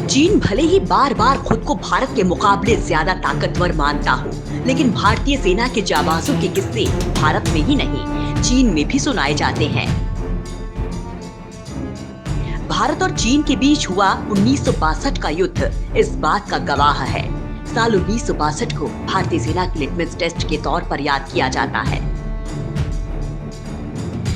चीन भले ही बार बार खुद को भारत के मुकाबले ज्यादा ताकतवर मानता हो, लेकिन भारतीय सेना के जाबाजों के किस्से भारत में ही नहीं, चीन में भी सुनाए जाते हैं। भारत और चीन के बीच हुआ 1962 का युद्ध इस बात का गवाह है। साल 1962 को भारतीय सेना के लिटमस टेस्ट के तौर पर याद किया जाता है।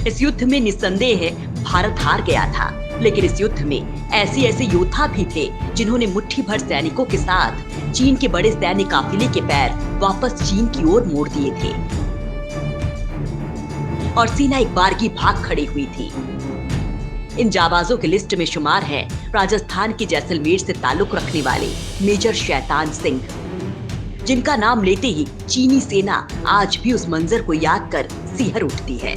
इस युद्ध में निस्संदेह भारत हार गया था, लेकिन इस युद्ध में ऐसे योद्धा भी थे जिन्होंने मुट्ठी भर सैनिकों के साथ चीन के बड़े सैन्य काफिले के पैर वापस चीन की ओर मोड़ दिए थे और सेना एक बारगी भाग खड़ी हुई थी। इन जाबाजों की लिस्ट में शुमार है राजस्थान के जैसलमेर से ताल्लुक रखने वाले मेजर शैतान सिंह, जिनका नाम लेते ही चीनी सेना आज भी उस मंजर को याद कर सिहर उठती है।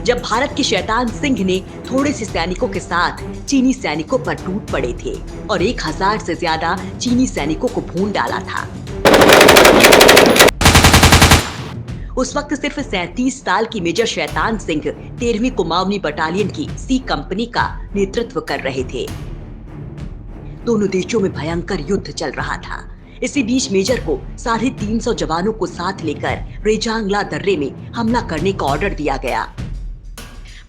जब भारत के शैतान सिंह ने थोड़े से सैनिकों के साथ चीनी सैनिकों पर टूट पड़े थे और 1000 से ज्यादा चीनी सैनिकों को भून डाला था। उस वक्त सिर्फ 37 साल की मेजर शैतान सिंह 13वीं कुमाऊनी बटालियन की सी कंपनी का नेतृत्व कर रहे थे। दोनों देशों में भयंकर युद्ध चल रहा था। इसी बीच मेजर को 350 जवानों को साथ लेकर रेजांगला दर्रे में हमला करने का ऑर्डर दिया गया।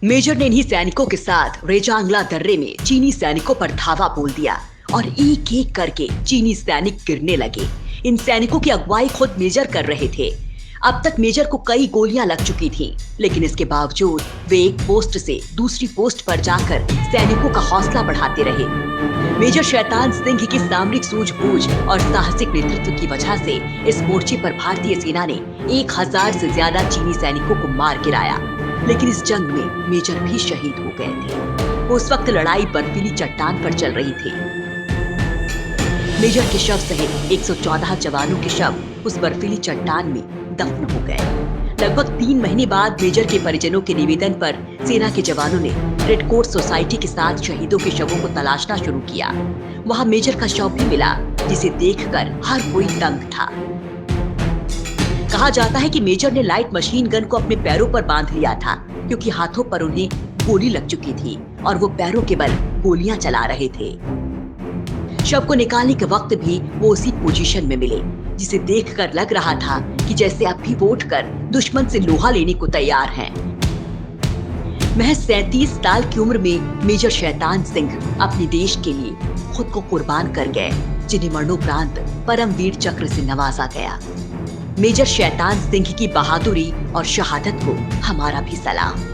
मेजर ने इन्हीं सैनिकों के साथ रेजांगला दर्रे में चीनी सैनिकों पर धावा बोल दिया और एक एक करके चीनी सैनिक गिरने लगे। इन सैनिकों की अगुवाई खुद मेजर कर रहे थे। अब तक मेजर को कई गोलियां लग चुकी थीं, लेकिन इसके बावजूद वे एक पोस्ट से दूसरी पोस्ट पर जाकर सैनिकों का हौसला बढ़ाते रहे। मेजर शैतान सिंह की सामरिक सूझबूझ और साहसिक नेतृत्व की वजह से इस मोर्चे पर भारतीय सेना ने 1000 से ज्यादा चीनी सैनिकों को मार गिराया, लेकिन इस जंग में मेजर भी शहीद हो गए थे। उस वक्त लड़ाई बर्फीली चट्टान पर चल रही थी। मेजर के शव सहित 114 जवानों के शव उस बर्फीली चट्टान में दफन हो गए। लगभग 3 महीने बाद मेजर के परिजनों के निवेदन पर सेना के जवानों ने रेड कोर्ट सोसाइटी के साथ शहीदों के शवों को तलाशना शुरू किया। वहां मेजर का शव भी मिला, जिसे देखकर हर कोई दंग था। कहा जाता है कि मेजर ने लाइट मशीन गन को अपने पैरों पर बांध लिया था, क्योंकि हाथों पर उन्हें गोली लग चुकी थी और वो पैरों के बल गोलियां चला रहे थे। शव को निकालने के वक्त भी वो उसी पोजीशन में मिले, जिसे देखकर लग रहा था कि जैसे अब भी वोट कर दुश्मन से लोहा लेने को तैयार हैं। महज 37 साल की उम्र में मेजर शैतान सिंह अपने देश के लिए खुद को कुर्बान कर गए, जिन्हें मरणोपरांत परमवीर चक्र से नवाजा गया। मेजर शैतान सिंह की बहादुरी और शहादत को हमारा भी सलाम।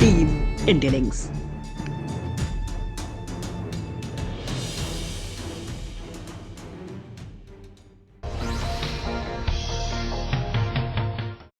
Team India links.